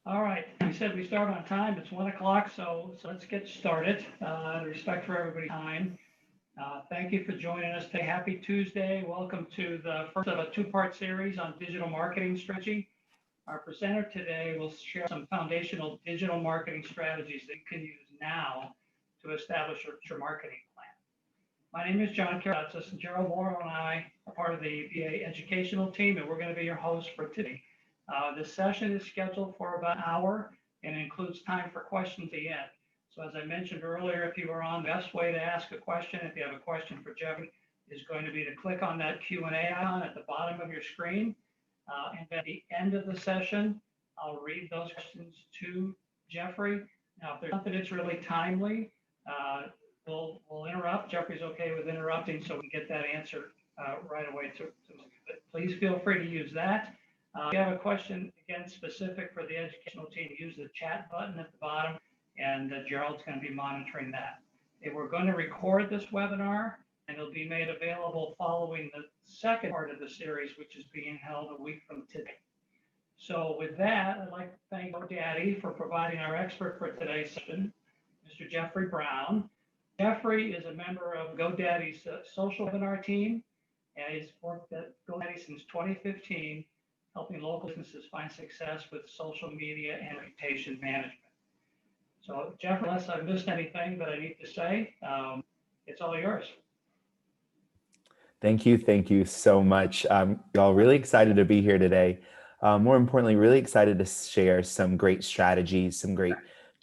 All right, we said we start on time. It's 1 o'clock, so let's get started. Out of respect for everybody's time. Thank you for joining us today. Happy Tuesday. Welcome to the first of a two-part series on digital marketing strategy. Our presenter today will share some foundational digital marketing strategies that you can use now to establish your marketing plan. My name is John Karatzis, and Gerald Morrow and I are part of the VA educational team, and we're going to be your hosts for today. This session is scheduled for about an hour and includes time for questions at the end. So as I mentioned earlier, if you were on, the best way to ask a question, if you have a question for Geoffrey, is going to be to click on that Q&A icon at the bottom of your screen. And at the end of the session, I'll read those questions to Geoffrey. Now, if there's something that's really timely, we'll interrupt. Geoffrey's okay with interrupting, so we can get that answer right away. But please feel free to use that. If you have a question, again, specific for the educational team, use the chat button at the bottom, and Gerald's going to be monitoring that. We're going to record this webinar, and it'll be made available following the second part of the series, which is being held a week from today. So with that, I'd like to thank GoDaddy for providing our expert for today's session, Mr. Geoffrey Brown. Geoffrey is a member of GoDaddy's social webinar team, and he's worked at GoDaddy since 2015, helping local businesses find success with social media and reputation management. So, Geoffrey, unless I've missed anything that I need to say, it's all yours. Thank you so much. Y'all really excited to be here today. More importantly, really excited to share some great strategies, some great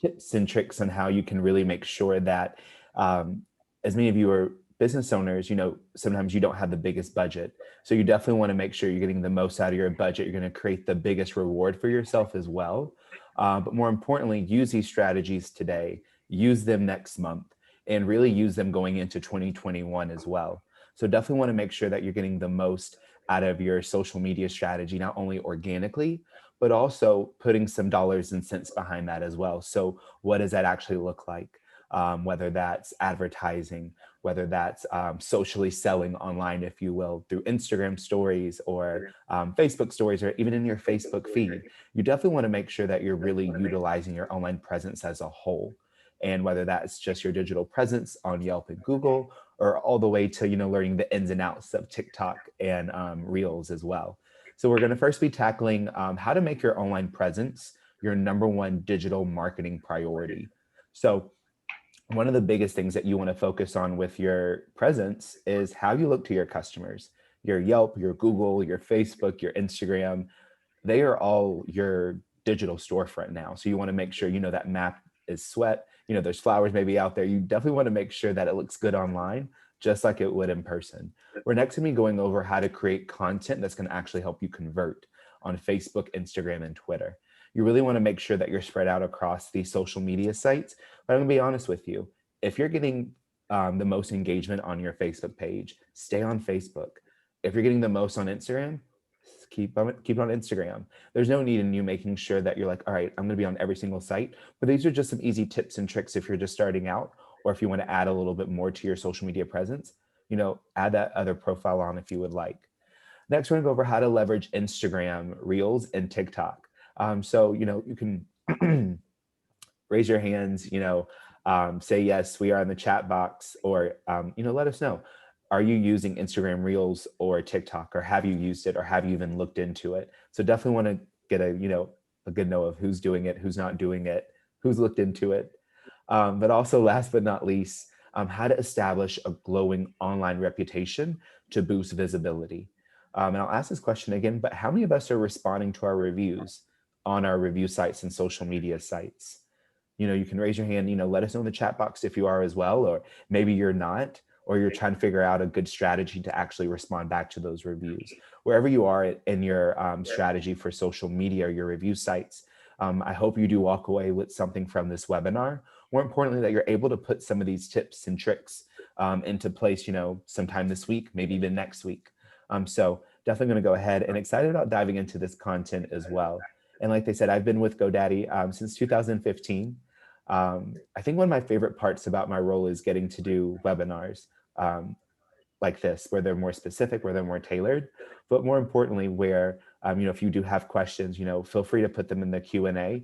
tips and tricks on how you can really make sure that, as many of you are business owners, sometimes you don't have the biggest budget. So you definitely want to make sure you're getting the most out of your budget. You're going to create the biggest reward for yourself as well. But more importantly, use these strategies today, use them next month, and really use them going into 2021 as well. So definitely want to make sure that you're getting the most out of your social media strategy, not only organically, but also putting some dollars and cents behind that as well. So what does that actually look like? Whether that's advertising, whether that's socially selling online, if you will, through Instagram stories or Facebook stories, or even in your Facebook feed. You definitely want to make sure that you're really utilizing your online presence as a whole. And whether that's just your digital presence on Yelp and Google, or all the way to learning the ins and outs of TikTok and Reels as well. So we're going to first be tackling how to make your online presence your #1 digital marketing priority. So one of the biggest things that you want to focus on with your presence is how you look to your customers. Your Yelp, your Google, your Facebook, your Instagram, they are all your digital storefront now. So you want to make sure that map is sweat. There's flowers maybe out there. You definitely want to make sure that it looks good online, just like it would in person. We're next going to be going over how to create content that's going to actually help you convert on Facebook, Instagram, and Twitter. You really want to make sure that you're spread out across these social media sites. But I'm going to be honest with you. If you're getting the most engagement on your Facebook page, stay on Facebook. If you're getting the most on Instagram, keep on Instagram. There's no need in you making sure that you're like, all right, I'm going to be on every single site. But these are just some easy tips and tricks if you're just starting out, or if you want to add a little bit more to your social media presence, add that other profile on if you would like. Next, we're going to go over how to leverage Instagram, Reels, and TikTok. So, you can raise your hands, say yes, we are in the chat box, or, let us know. Are you using Instagram Reels or TikTok, or have you used it, or have you even looked into it? So definitely want to get a good know of who's doing it, who's not doing it, who's looked into it. But also last but not least, how to establish a glowing online reputation to boost visibility. And I'll ask this question again, but how many of us are responding to our reviews on our review sites and social media sites? You can raise your hand, let us know in the chat box if you are as well, or maybe you're not, or you're trying to figure out a good strategy to actually respond back to those reviews. Wherever you are in your strategy for social media or your review sites, I hope you do walk away with something from this webinar. More importantly, that you're able to put some of these tips and tricks into place, sometime this week, maybe even next week. So definitely going to go ahead and excited about diving into this content as well. And like they said, I've been with GoDaddy since 2015. I think one of my favorite parts about my role is getting to do webinars like this, where they're more specific, where they're more tailored, but more importantly, where If you do have questions, feel free to put them in the Q&A.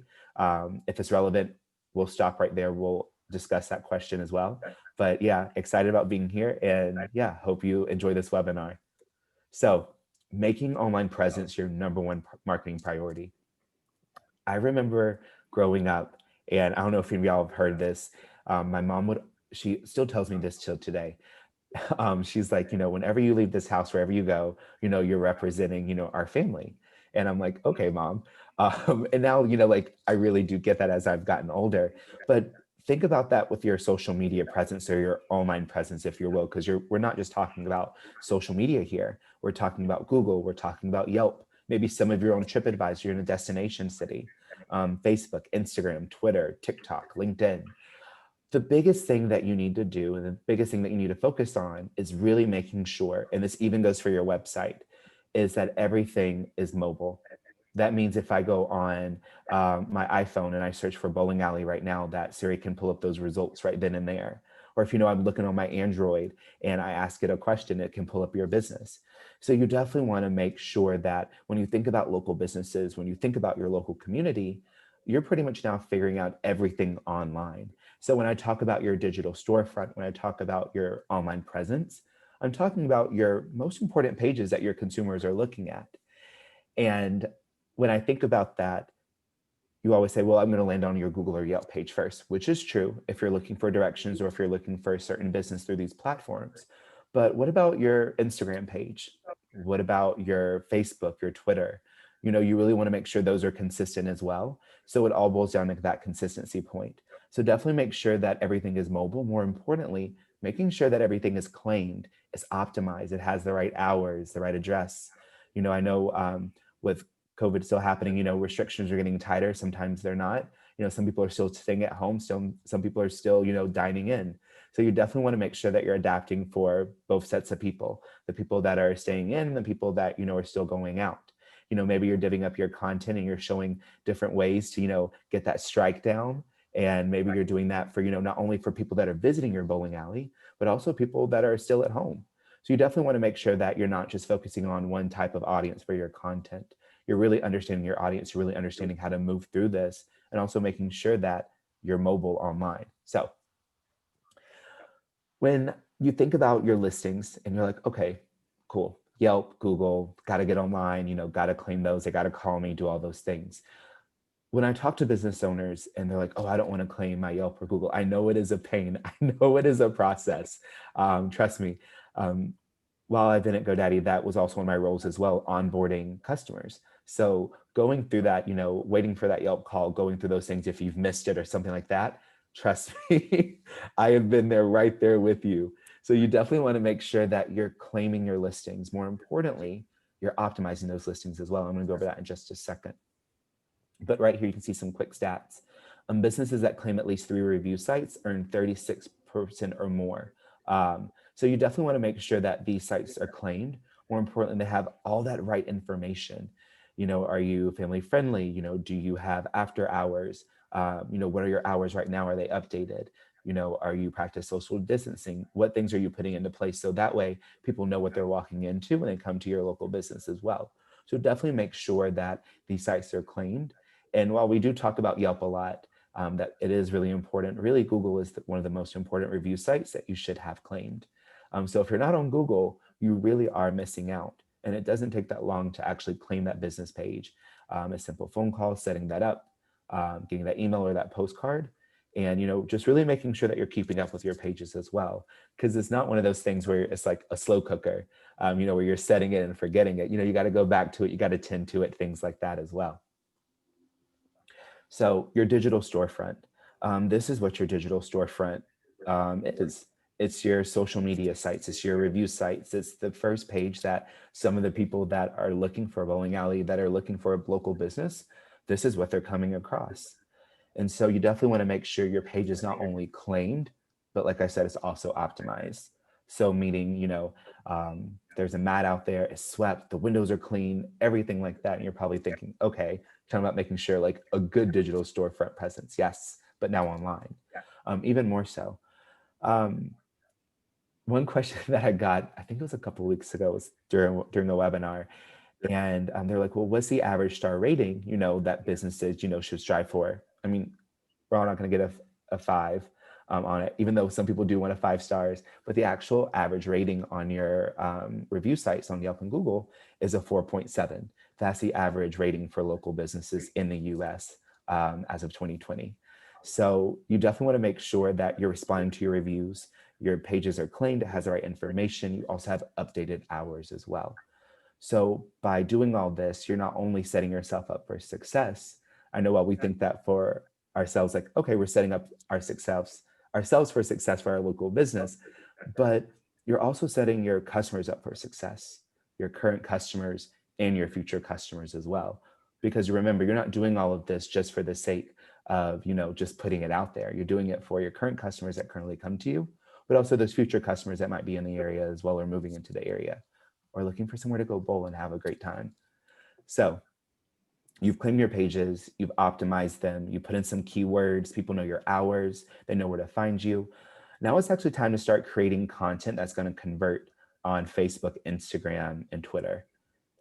If it's relevant, we'll stop right there. We'll discuss that question as well. But yeah, excited about being here, and yeah, hope you enjoy this webinar. So, making online presence your number one marketing priority. I remember growing up, and I don't know if any of y'all have heard this. My mom she still tells me this till today. She's like, whenever you leave this house, wherever you go, you're representing, our family. And I'm like, okay, mom. And now, like, I really do get that as I've gotten older. But think about that with your social media presence or your online presence, if you will, because we're not just talking about social media here. We're talking about Google. We're talking about Yelp. Maybe some of your own TripAdvisor in a destination city, Facebook, Instagram, Twitter, TikTok, LinkedIn. The biggest thing that you need to do and the biggest thing that you need to focus on is really making sure, and this even goes for your website, is that everything is mobile. That means if I go on my iPhone and I search for bowling alley right now, that Siri can pull up those results right then and there. Or if I'm looking on my Android and I ask it a question, it can pull up your business. So you definitely want to make sure that when you think about local businesses, when you think about your local community, you're pretty much now figuring out everything online. So when I talk about your digital storefront, when I talk about your online presence, I'm talking about your most important pages that your consumers are looking at. And when I think about that, you always say, well, I'm going to land on your Google or Yelp page first, which is true if you're looking for directions or if you're looking for a certain business through these platforms. But what about your Instagram page? What about your Facebook, your Twitter? You really want to make sure those are consistent as well. So it all boils down to that consistency point. So definitely make sure that everything is mobile. More importantly, making sure that everything is claimed, is optimized, it has the right hours, the right address. I know with COVID still happening, restrictions are getting tighter. Sometimes they're not. Some people are still staying at home. Some people are still, dining in. So you definitely want to make sure that you're adapting for both sets of people, the people that are staying in and the people that, are still going out. Maybe you're divvying up your content and you're showing different ways to, get that strike down. And maybe you're doing that for, not only for people that are visiting your bowling alley, but also people that are still at home. So you definitely want to make sure that you're not just focusing on one type of audience for your content. You're really understanding your audience, you're really understanding how to move through this, and also making sure that you're mobile online. So when you think about your listings and you're like, okay, cool, Yelp, Google, got to get online, got to claim those, they got to call me, do all those things. When I talk to business owners and they're like, oh, I don't want to claim my Yelp or Google, I know it is a pain. I know it is a process. Trust me. While I've been at GoDaddy, that was also one of my roles as well, onboarding customers. So going through that, waiting for that Yelp call, going through those things, if you've missed it or something like that, trust me, I have been there right there with you. So you definitely want to make sure that you're claiming your listings. More importantly, you're optimizing those listings as well. I'm going to go over that in just a second. But right here, you can see some quick stats. Businesses that claim at least 3 review sites earn 36% or more. So you definitely want to make sure that these sites are claimed. More importantly, they have all that right information. Are you family friendly? Do you have after hours? What are your hours right now? Are they updated? Are you practice social distancing? What things are you putting into place? So that way people know what they're walking into when they come to your local business as well. So definitely make sure that these sites are claimed. And while we do talk about Yelp a lot, that it is really important. Really, Google is one of the most important review sites that you should have claimed. So if you're not on Google, you really are missing out. And it doesn't take that long to actually claim that business page. A simple phone call, setting that up, getting that email or that postcard, and just really making sure that you're keeping up with your pages as well. Because it's not one of those things where it's like a slow cooker, where you're setting it and forgetting it. You got to go back to it, you got to tend to it, things like that as well. So your digital storefront. This is what your digital storefront is. It's your social media sites. It's your review sites. It's the first page that some of the people that are looking for a bowling alley, that are looking for a local business, this is what they're coming across. And so you definitely want to make sure your page is not only claimed, but like I said, it's also optimized. So meaning, there's a mat out there, it's swept, the windows are clean, everything like that. And you're probably thinking, okay, talking about making sure like a good digital storefront presence. Yes, but now online, even more so. One question that I got, I think it was a couple of weeks ago, was during the webinar, And they're like, well, what's the average star rating, that businesses, should strive for? I mean, we're all not going to get a 5 on it, even though some people do want a 5 stars, but the actual average rating on your review sites on Yelp and Google is a 4.7. That's the average rating for local businesses in the US as of 2020. So you definitely want to make sure that you're responding to your reviews, your pages are cleaned, it has the right information. You also have updated hours as well. So by doing all this, you're not only setting yourself up for success. I know while we think that for ourselves, like, okay, we're setting up ourselves for success for our local business, but you're also setting your customers up for success, your current customers and your future customers as well. Because remember, you're not doing all of this just for the sake of, just putting it out there. You're doing it for your current customers that currently come to you, but also those future customers that might be in the area as well or moving into the area or looking for somewhere to go bowl and have a great time. So you've claimed your pages, you've optimized them, you put in some keywords, people know your hours, they know where to find you. Now it's actually time to start creating content that's going to convert on Facebook, Instagram, and Twitter.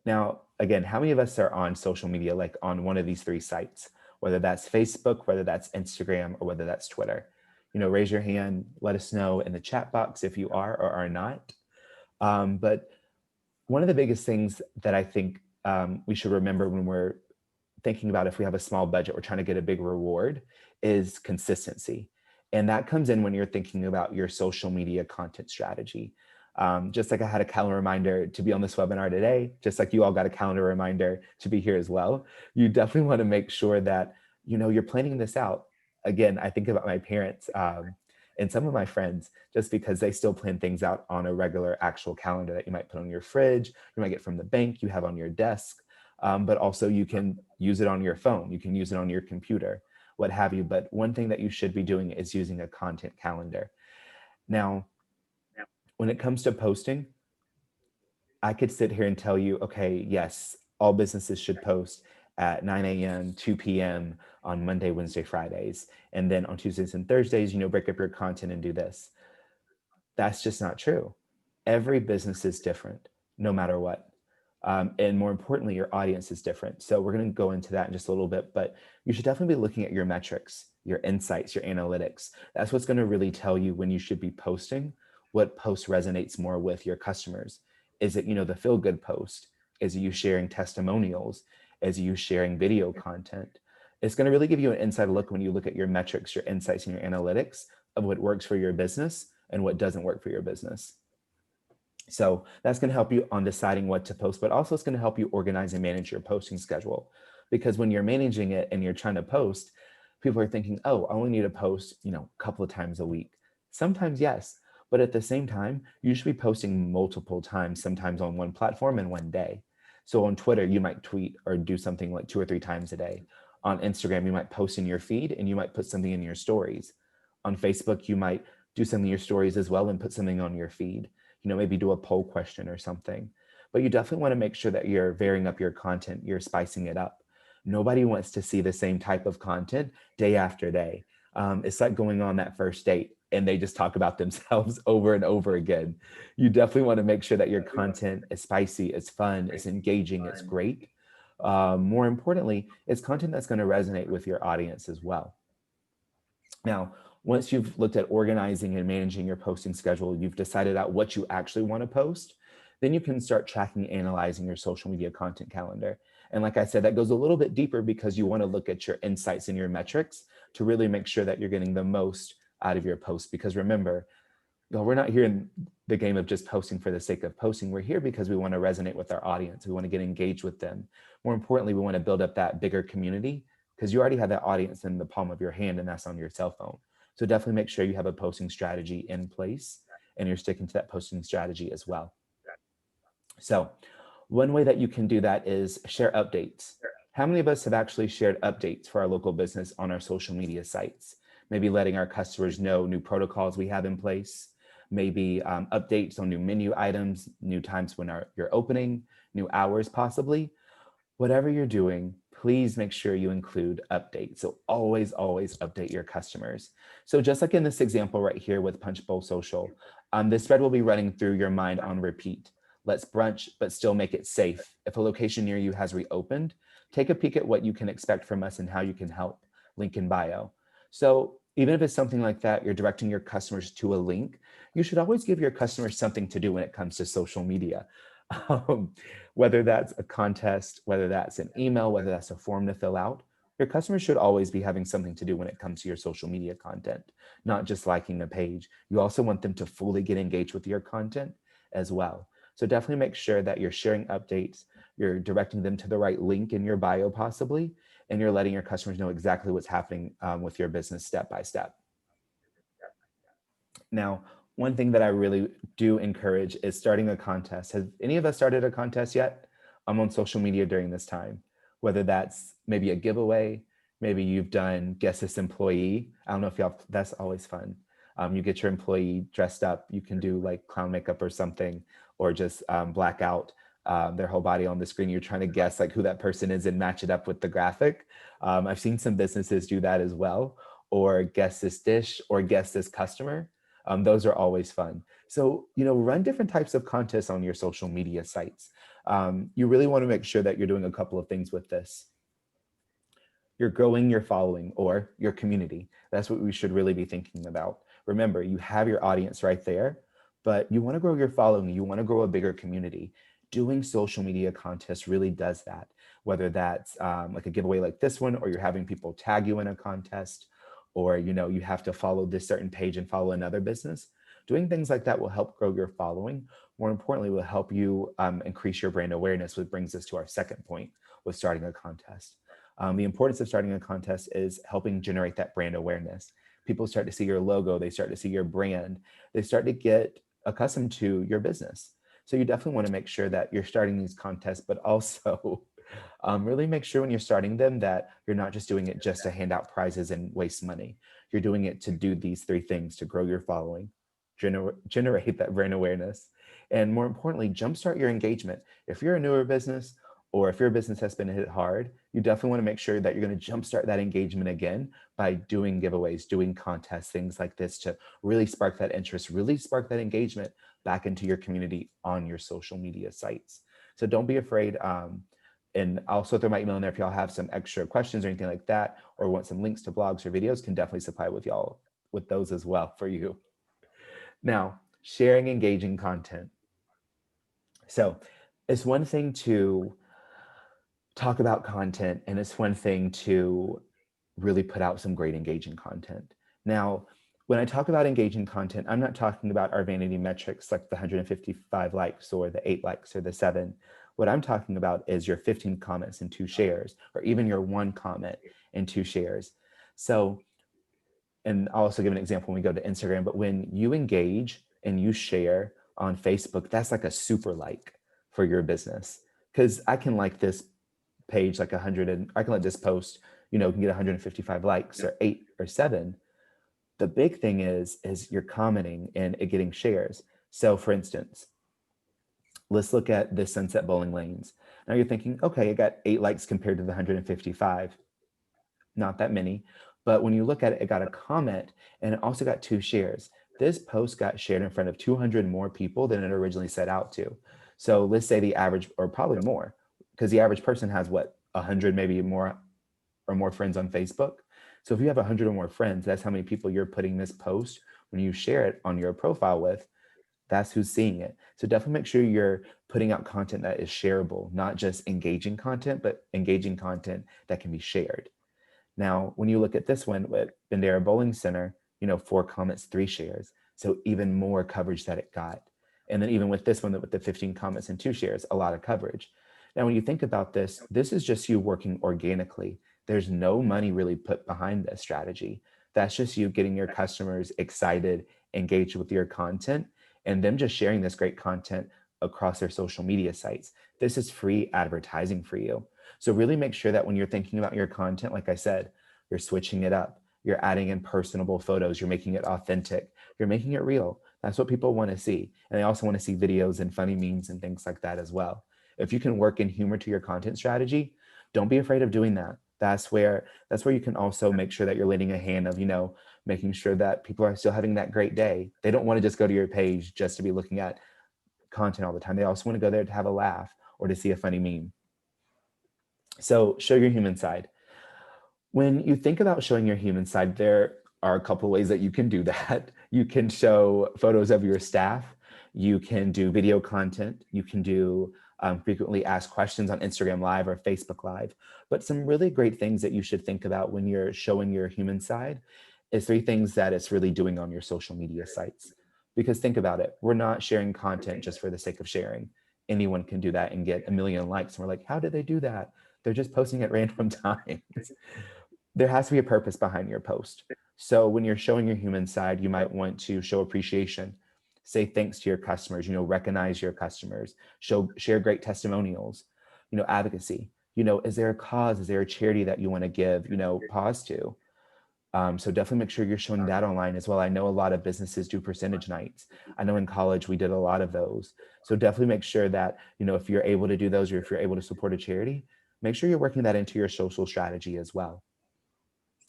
Now, again, how many of us are on social media, like on one of these 3 sites, whether that's Facebook, whether that's Instagram, or whether that's Twitter? Raise your hand, let us know in the chat box if you are or are not. But one of the biggest things that I think we should remember when we're thinking about if we have a small budget, we're trying to get a big reward, is consistency. And that comes in when you're thinking about your social media content strategy. Just like I had a calendar reminder to be on this webinar today, just like you all got a calendar reminder to be here as well, you definitely want to make sure that, you're planning this out. Again, I think about my parents and some of my friends, just because they still plan things out on a regular actual calendar that you might put on your fridge, you might get from the bank, you have on your desk, but also you can use it on your phone, you can use it on your computer, what have you. But one thing that you should be doing is using a content calendar. Now, when it comes to posting, I could sit here and tell you, okay, yes, all businesses should post at 9 a.m., 2 p.m. on Monday, Wednesday, Fridays. And then on Tuesdays and Thursdays, break up your content and do this. That's just not true. Every business is different, no matter what. And more importantly, your audience is different. So we're going to go into that in just a little bit, but you should definitely be looking at your metrics, your insights, your analytics. That's what's going to really tell you when you should be posting, what post resonates more with your customers. Is it, the feel good post? Is it you sharing testimonials? Is it you sharing video content? It's going to really give you an inside look when you look at your metrics, your insights, and your analytics of what works for your business and what doesn't work for your business. So that's going to help you on deciding what to post, but also it's going to help you organize and manage your posting schedule. Because when you're managing it and you're trying to post, people are thinking, oh, I only need to post, a couple of times a week. Sometimes, yes. But at the same time, you should be posting multiple times, sometimes on one platform in one day. So on Twitter, you might tweet or do something like 2 or 3 times a day. On Instagram, you might post in your feed and you might put something in your stories. On Facebook, you might do something in your stories as well and put something on your feed. Maybe do a poll question or something. But you definitely want to make sure that you're varying up your content, you're spicing it up. Nobody wants to see the same type of content day after day. It's like going on that first date and they just talk about themselves over and over again. You definitely want to make sure that your content is spicy, it's fun, it's engaging, it's great. More importantly, it's content that's going to resonate with your audience as well. Now, once you've looked at organizing and managing your posting schedule, you've decided out what you actually want to post, then you can start tracking, analyzing your social media content calendar. And like I said, that goes a little bit deeper because you want to look at your insights and your metrics to really make sure that you're getting the most out of your posts. Because remember, we're not here in the game of just posting for the sake of posting. We're here because we want to resonate with our audience. We want to get engaged with them. More importantly, we want to build up that bigger community because you already have that audience in the palm of your hand and that's on your cell phone. So definitely make sure you have a posting strategy in place and you're sticking to that posting strategy as well. So one way that you can do that is share updates. How many of us have actually shared updates for our local business on our social media sites? Maybe letting our customers know new protocols we have in place, maybe updates on new menu items, new times when you're opening, new hours possibly. Whatever you're doing, please make sure you include updates. So always, always update your customers. So just like in this example right here with Punch Bowl Social, this thread will be running through your mind on repeat. let's brunch, but still make it safe. If a location near you has reopened, take a peek at what you can expect from us and how you can help. Link in bio. So even if it's something like that, you're directing your customers to a link, you should always give your customers something to do when it comes to social media. Um, whether that's a contest, whether that's an email, whether that's a form to fill out, your customers should always be having something to do when it comes to your social media content, not just liking a page. You also want them to fully get engaged with your content as well. So definitely make sure that you're sharing updates, you're directing them to the right link in your bio possibly, and you're letting your customers know exactly what's happening with your business step by step. Now, one thing that I really do encourage is starting a contest. Has any of us started a contest yet? I'm on social media during this time, whether that's maybe a giveaway, maybe you've done guess this employee. I don't know if y'all, that's always fun. You get your employee dressed up. You can do like clown makeup or something, or just black out their whole body on the screen. You're trying to guess like who that person is and match it up with the graphic. I've seen some businesses do that as well, or guess this dish or guess this customer. Those are always fun. So, run different types of contests on your social media sites. You really want to make sure that you're doing a couple of things with this. You're growing your following or your community. That's what we should really be thinking about. Remember, you have your audience right there, but you want to grow your following. You want to grow a bigger community. Doing social media contests really does that, whether that's like a giveaway like this one, or you're having people tag you in a contest, or you have to follow this certain page and follow another business. Doing things like that will help grow your following. More importantly, will help you increase your brand awareness, which brings us to our second point with starting a contest. The importance of starting a contest is helping generate that brand awareness. People start to see your logo, they start to see your brand, they start to get accustomed to your business. So you definitely want to make sure that you're starting these contests, but also really make sure when you're starting them that you're not just doing it just to hand out prizes and waste money. You're doing it to do these three things: to grow your following, generate that brand awareness, and more importantly, jumpstart your engagement. If you're a newer business, or if your business has been hit hard, you definitely want to make sure that you're going to jumpstart that engagement again by doing giveaways, doing contests, things like this, to really spark that interest, really spark that engagement back into your community on your social media sites. So don't be afraid. And I'll also throw my email in there if y'all have some extra questions or anything like that, or want some links to blogs or videos, can definitely supply with y'all with those as well for you. Now, sharing engaging content. So it's one thing to talk about content, and it's one thing to really put out some great engaging content. Now, when I talk about engaging content, I'm not talking about our vanity metrics like the 155 likes or the 8 likes or the 7. What I'm talking about is your 15 comments and 2 shares, or even your 1 comment and 2 shares. So, and I'll also give an example when we go to Instagram, but when you engage and you share on Facebook, that's like a super like for your business. Because I can like this page like 100, and I can let this post, can get 155 likes or 8 or 7. The big thing is you're commenting and it getting shares. So for instance, let's look at the Sunset Bowling Lanes. Now you're thinking, okay, I got 8 likes compared to the 155. Not that many. But when you look at it, it got a comment and it also got 2 shares. This post got shared in front of 200 more people than it originally set out to. So let's say the average, or probably more, because the average person has 100, maybe more or more friends on Facebook. So if you have 100 or more friends, that's how many people you're putting this post when you share it on your profile with. That's who's seeing it. So definitely make sure you're putting out content that is shareable, not just engaging content, but engaging content that can be shared. Now, when you look at this one with Bandera Bowling Center, 4 comments, 3 shares. So even more coverage that it got. And then even with this one, with the 15 comments and 2 shares, a lot of coverage. Now, when you think about this, this is just you working organically. There's no money really put behind this strategy. That's just you getting your customers excited, engaged with your content, and them just sharing this great content across their social media sites. This is free advertising for you. So really make sure that when you're thinking about your content, like I said, you're switching it up. You're adding in personable photos. You're making it authentic. You're making it real. That's what people want to see. And they also want to see videos and funny memes and things like that as well. If you can work in humor to your content strategy, don't be afraid of doing that. That's where you can also make sure that you're lending a hand of, making sure that people are still having that great day. They don't want to just go to your page just to be looking at content all the time. They also want to go there to have a laugh or to see a funny meme. So show your human side. When you think about showing your human side, there are a couple ways that you can do that. You can show photos of your staff. You can do video content. You can do frequently asked questions on Instagram Live or Facebook Live. But some really great things that you should think about when you're showing your human side is 3 things that it's really doing on your social media sites. Because think about it, we're not sharing content just for the sake of sharing. Anyone can do that and get 1 million likes. And we're like, how did they do that? They're just posting at random times. There has to be a purpose behind your post. So when you're showing your human side, you might want to show appreciation, say thanks to your customers, recognize your customers, share great testimonials, advocacy, is there a cause, is there a charity that you want to give, pause to? So definitely make sure you're showing that online as well. I know a lot of businesses do percentage nights. I know in college we did a lot of those. So definitely make sure that, if you're able to do those or if you're able to support a charity, make sure you're working that into your social strategy as well.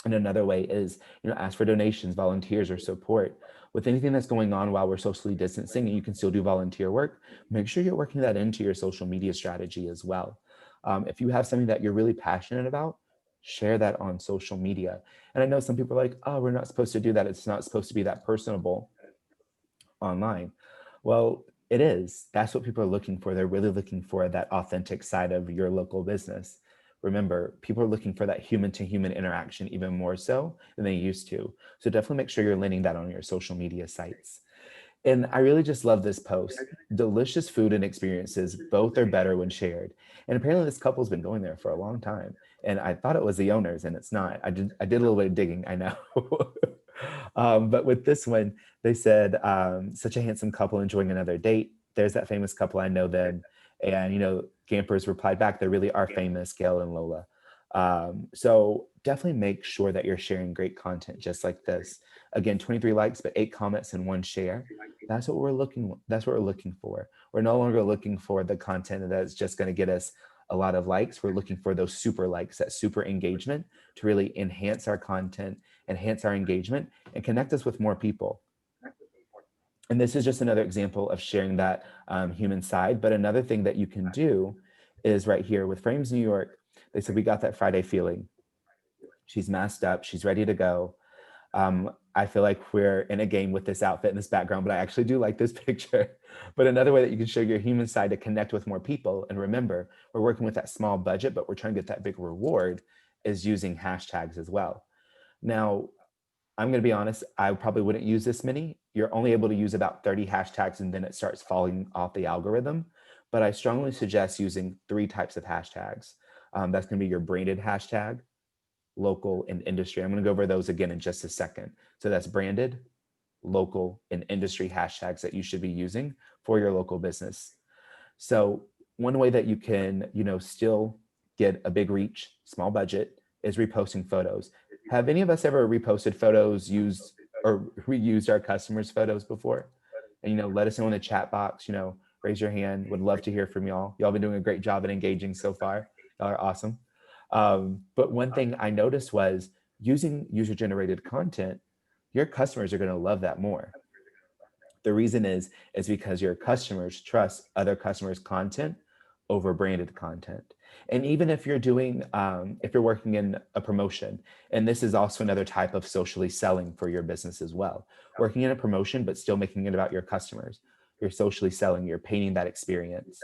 And another way is, ask for donations, volunteers, or support. With anything that's going on while we're socially distancing and you can still do volunteer work, make sure you're working that into your social media strategy as well. If you have something that you're really passionate about, share that on social media. And I know some people are like, oh, we're not supposed to do that. It's not supposed to be that personable online. Well, it is. That's what people are looking for. They're really looking for that authentic side of your local business. Remember, people are looking for that human-to-human interaction even more so than they used to. So definitely make sure you're landing that on your social media sites. And I really just love this post. Delicious food and experiences, both are better when shared. And apparently this couple's been going there for a long time. And I thought it was the owners, and it's not. I did a little bit of digging, I know. But with this one, they said, such a handsome couple enjoying another date. There's that famous couple, I know them. And, Gampers replied back, they really are famous, Gail and Lola. So definitely make sure that you're sharing great content just like this. Again, 23 likes, but 8 comments and 1 share. That's what we're looking for. We're no longer looking for the content that's just going to get us a lot of likes. We're looking for those super likes, that super engagement to really enhance our content, enhance our engagement, and connect us with more people. And this is just another example of sharing that human side. But another thing that you can do is right here with Frames New York. They said, we got that Friday feeling. She's masked up. She's ready to go. I feel like we're in a game with this outfit and this background, but I actually do like this picture. But another way that you can show your human side to connect with more people, and remember, we're working with that small budget, but we're trying to get that big reward, is using hashtags as well. Now, I'm going to be honest, I probably wouldn't use this many. You're only able to use about 30 hashtags and then it starts falling off the algorithm. But I strongly suggest using 3 types of hashtags. That's going to be your branded hashtag, local, and industry. I'm going to go over those again in just a second. So that's branded, local, and industry hashtags that you should be using for your local business. So one way that you can, still get a big reach, small budget, is reposting photos. Have any of us ever reposted photos, used or reused our customers' photos before? And, let us know in the chat box, raise your hand. Would love to hear from y'all. Y'all been doing a great job at engaging so far. Y'all are awesome. But one thing I noticed was using user-generated content, your customers are going to love that more. The reason is because your customers trust other customers' content over branded content. And even if you're doing, if you're working in a promotion, and this is also another type of socially selling for your business as well, working in a promotion, but still making it about your customers. You're socially selling, you're painting that experience.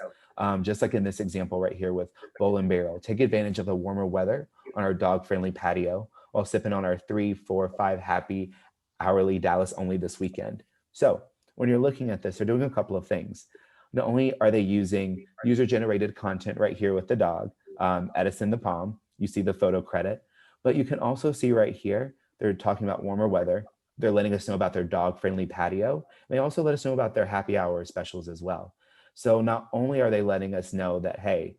Just like in this example right here with Bowl and Barrel, take advantage of the warmer weather on our dog-friendly patio while sipping on our 3, 4, 5 happy hourly Dallas only this weekend. So when you're looking at this, they're doing a couple of things. Not only are they using user-generated content right here with the dog, Edison the Palm, you see the photo credit, but you can also see right here, they're talking about warmer weather. They're letting us know about their dog-friendly patio. They also let us know about their happy hour specials as well. So not only are they letting us know that, hey,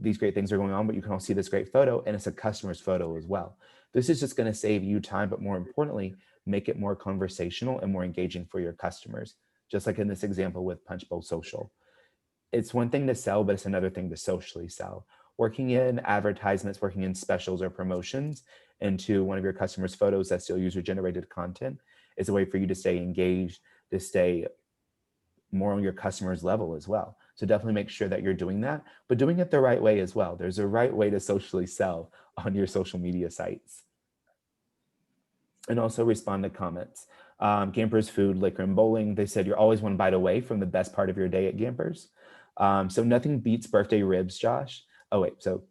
these great things are going on, but you can also see this great photo, and it's a customer's photo as well. This is just going to save you time, but more importantly, make it more conversational and more engaging for your customers. Just like in this example with Punch Bowl Social. It's one thing to sell, but it's another thing to socially sell. Working in advertisements, working in specials or promotions into one of your customers' photos that's still user-generated content is a way for you to stay engaged, to stay more on your customer's level as well. So definitely make sure that you're doing that, but doing it the right way as well. There's a right way to socially sell on your social media sites. And also respond to comments. Gampers Food, Liquor, and Bowling, they said you're always one bite away from the best part of your day at Gampers. So nothing beats birthday ribs, Josh. Oh wait, so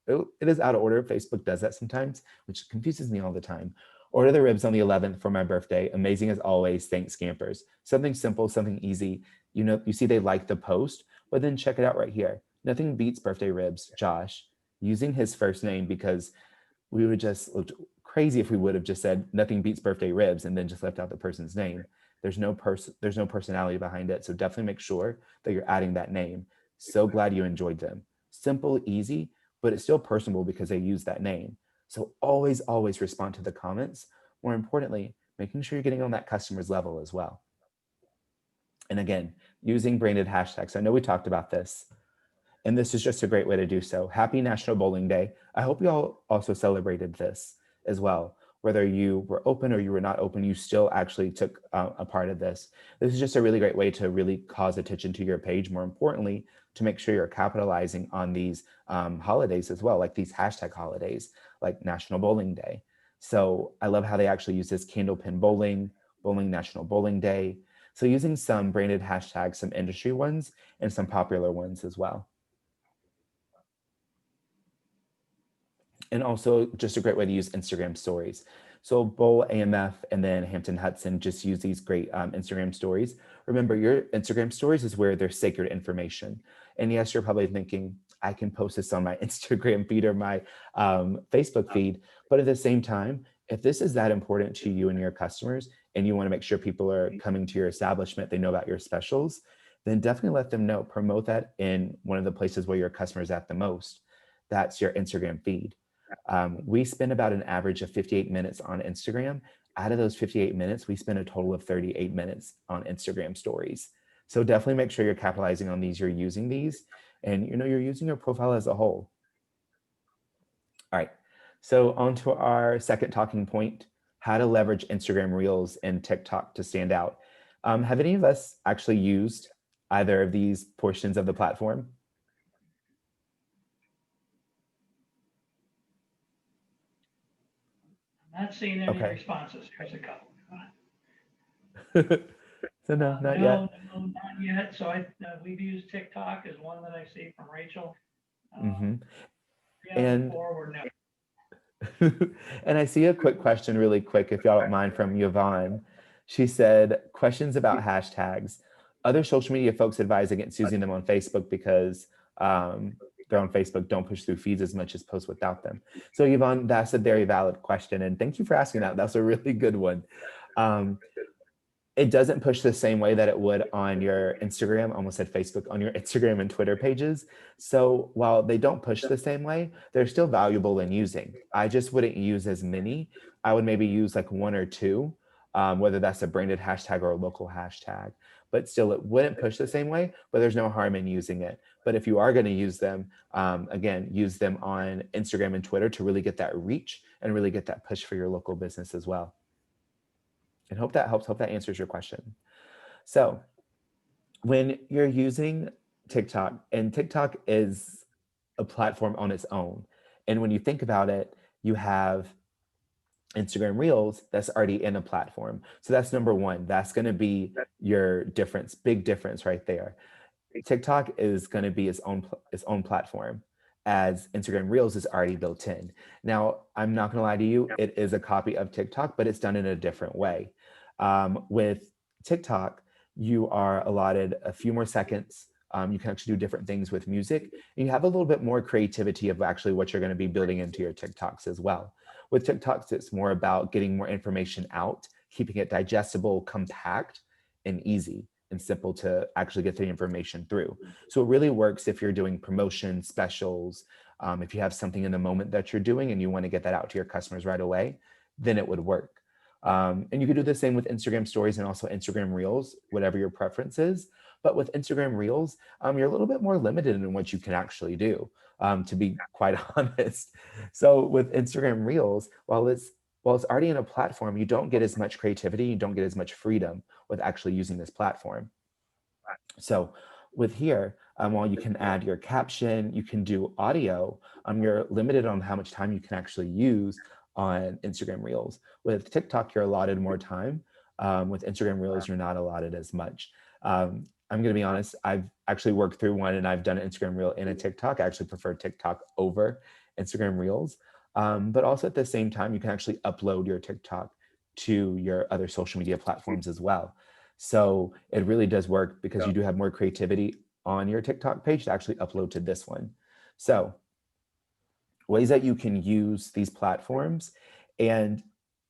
it is out of order. Facebook does that sometimes, which confuses me all the time. Order the ribs on the 11th for my birthday. Amazing as always. Thanks, Campers. Something simple, something easy. You know, you see they like the post, but then check it out right here. Nothing beats birthday ribs, Josh, using his first name, because we would just look crazy if we would have just said nothing beats birthday ribs and then just left out the person's name. There's no personality behind it. So definitely make sure that you're adding that name. So glad you enjoyed them. Simple, easy, but it's still personable because they use that name. So always respond to the comments. More importantly, making sure you're getting on that customer's level as well. And again, using branded hashtags. I know we talked about this, and this is just a great way to do so. Happy National Bowling Day. I hope you all also celebrated this as well. Whether you were open or you were not open, you still actually took a part of this. This is just a really great way to really cause attention to your page. More importantly, to make sure you're capitalizing on these holidays as well, like these hashtag holidays, like National Bowling Day. So I love how they actually use this Candlepin Bowling, Bowling National Bowling Day. So using some branded hashtags, some industry ones, and some popular ones as well. And also just a great way to use Instagram stories. So Bowl, AMF, and then Hampton Hudson just use these great Instagram stories. Remember, your Instagram stories is where there's sacred information. And yes, you're probably thinking, I can post this on my Instagram feed or my Facebook feed. But at the same time, if this is that important to you and your customers, and you want to make sure people are coming to your establishment, they know about your specials, then definitely let them know. Promote that in one of the places where your customers at the most. That's your Instagram feed. We spend about an average of 58 minutes on Instagram. Out of those 58 minutes, we spend a total of 38 minutes on Instagram stories. So definitely make sure you're capitalizing on these, you're using these, and you're using your profile as a whole. All right, so on to our second talking point, how to leverage Instagram Reels and TikTok to stand out. Have any of us actually used either of these portions of the platform? Not seeing any Okay. responses. Here's a couple. So no, not No, yet. no, not yet. So we've used TikTok as one that I see from Rachel. Mm-hmm. Yeah, And before we're no. and I see a quick question really quick, if y'all don't mind, from Yvonne. She said, questions about hashtags. Other social media folks advise against using them on Facebook because they're on Facebook, don't push through feeds as much as post without them. So Yvonne, that's a very valid question. And thank you for asking that. That's a really good one. It doesn't push the same way that it would on your Instagram, almost said Facebook, on your Instagram and Twitter pages. So while they don't push the same way, they're still valuable in using. I just wouldn't use as many. I would maybe use like one or two, whether that's a branded hashtag or a local hashtag. But still, it wouldn't push the same way, but there's no harm in using it. But if you are going to use them, again, use them on Instagram and Twitter to really get that reach and really get that push for your local business as well. And hope that helps. Hope that answers your question. So when you're using TikTok, and TikTok is a platform on its own. And when you think about it, you have Instagram Reels that's already in a platform. So that's number one. That's going to be your difference, big difference right there. TikTok is going to be its own platform, as Instagram Reels is already built in. Now, I'm not going to lie to you, it is a copy of TikTok, but it's done in a different way. With TikTok, you are allotted a few more seconds. You can actually do different things with music. And you have a little bit more creativity of actually what you're going to be building into your TikToks as well. With TikToks, it's more about getting more information out, keeping it digestible, compact, and easy and simple to actually get the information through. So it really works if you're doing promotion specials, if you have something in the moment that you're doing and you want to get that out to your customers right away, then it would work. And you can do the same with Instagram stories and also Instagram Reels, whatever your preference is. But with Instagram Reels, you're a little bit more limited in what you can actually do, to be quite honest. So with Instagram Reels, while it's already in a platform, you don't get as much creativity, you don't get as much freedom with actually using this platform. So with here, while you can add your caption, you can do audio, you're limited on how much time you can actually use on Instagram Reels. With TikTok, you're allotted more time. With Instagram Reels, you're not allotted as much. I'm going to be honest, I've actually worked through one and I've done an Instagram Reel and a TikTok. I actually prefer TikTok over Instagram Reels. But also at the same time, you can actually upload your TikTok to your other social media platforms as well. So it really does work because you do have more creativity on your TikTok page to actually upload to this one. So ways that you can use these platforms. And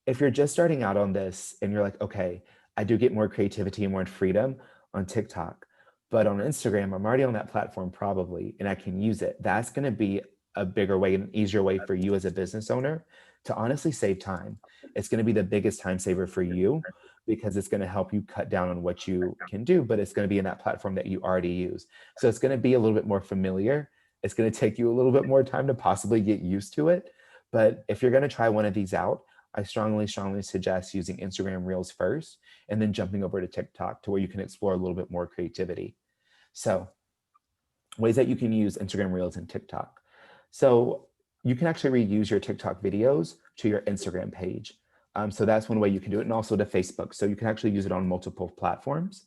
if you're just starting out on this and you're like, okay, I do get more creativity and more freedom on TikTok, but on Instagram, I'm already on that platform probably, and I can use it. That's going to be a bigger way, an easier way for you as a business owner to honestly save time. It's going to be the biggest time saver for you because it's going to help you cut down on what you can do, but it's going to be in that platform that you already use. So it's going to be a little bit more familiar. It's going to take you a little bit more time to possibly get used to it. But if you're going to try one of these out, I strongly suggest using Instagram Reels first and then jumping over to TikTok to where you can explore a little bit more creativity. So ways that you can use Instagram Reels and TikTok. So you can actually reuse your TikTok videos to your Instagram page. So that's one way you can do it, and also to Facebook. So you can actually use it on multiple platforms.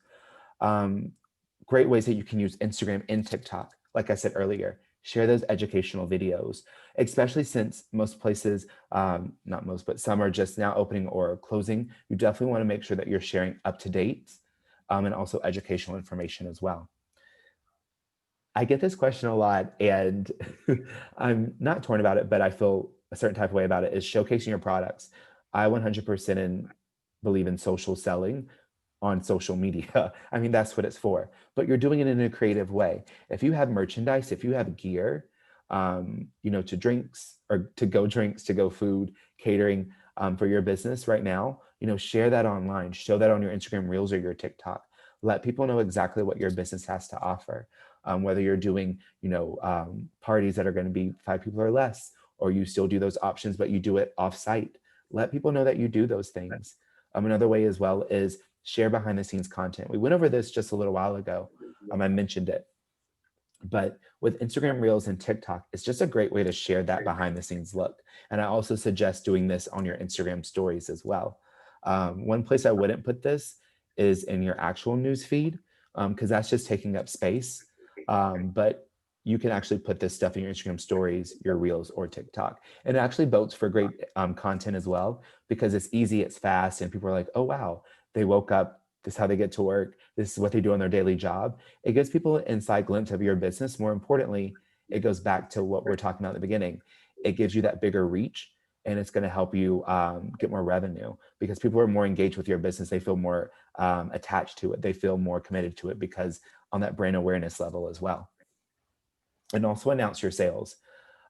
Great ways that you can use Instagram and TikTok. Like I said earlier, share those educational videos, especially since most places, not most, but some are just now opening or closing. You definitely want to make sure that you're sharing up to date and also educational information as well. I get this question a lot, and I'm not torn about it, but I feel a certain type of way about it, is showcasing your products. I 100% believe in social selling on social media. I mean, that's what it's for, but you're doing it in a creative way. If you have merchandise, if you have gear, to drinks or to go drinks, to go food, catering for your business right now, share that online, show that on your Instagram Reels or your TikTok. Let people know exactly what your business has to offer. Whether you're doing, parties that are going to be 5 people or less, or you still do those options, but you do it off-site. Let people know that you do those things. Another way as well is share behind the scenes content. We went over this just a little while ago. I mentioned it. But with Instagram Reels and TikTok, it's just a great way to share that behind the scenes look. And I also suggest doing this on your Instagram stories as well. One place I wouldn't put this is in your actual news feed, because that's just taking up space. But you can actually put this stuff in your Instagram stories, your Reels, or TikTok. And it actually votes for great content as well, because it's easy, it's fast, and people are like, oh, wow, they woke up, this is how they get to work, this is what they do on their daily job. It gives people an inside glimpse of your business. More importantly, it goes back to what we're talking about at the beginning. It gives you that bigger reach, and it's going to help you get more revenue, because people are more engaged with your business. They feel more attached to it. They feel more committed to it, because on that brand awareness level as well. And also announce your sales.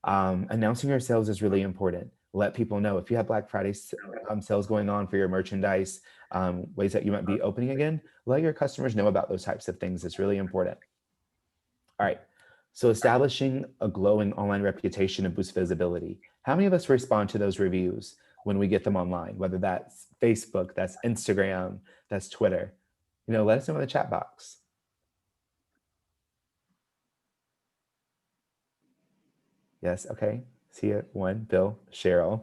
Announcing your sales is really important. Let people know if you have Black Friday sales going on for your merchandise, ways that you might be opening again, let your customers know about those types of things. It's really important. All right. So establishing a glowing online reputation and boost visibility. How many of us respond to those reviews when we get them online, whether that's Facebook, that's Instagram, that's Twitter? Let us know in the chat box. Yes, okay. See it. One, Bill, Cheryl,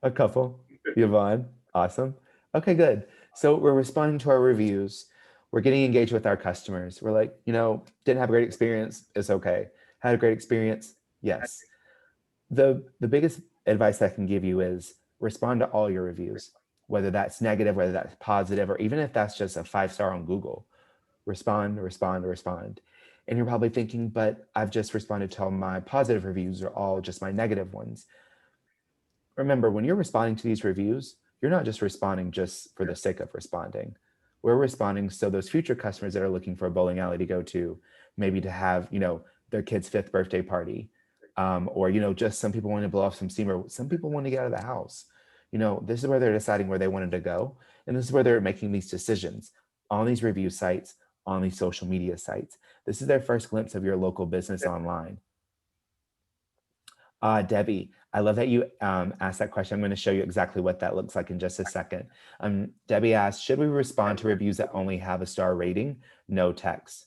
a couple, Yvonne. Awesome. Okay, good. So we're responding to our reviews. We're getting engaged with our customers. We're like, didn't have a great experience. It's okay. Had a great experience. Yes. The biggest advice I can give you is respond to all your reviews, whether that's negative, whether that's positive, or even if that's just a 5-star on Google. Respond. And you're probably thinking, but I've just responded to all my positive reviews are all just my negative ones. Remember, when you're responding to these reviews, you're not just responding just for the sake of responding. We're responding so those future customers that are looking for a bowling alley to go to, maybe to have, their kid's 5th birthday party, or, just some people want to blow off some steam, or some people want to get out of the house. This is where they're deciding where they wanted to go. And this is where they're making these decisions on these review sites, on these social media sites. This is their first glimpse of your local business online. Debbie, I love that you asked that question. I'm going to show you exactly what that looks like in just a second. Debbie asked, should we respond to reviews that only have a star rating? No text.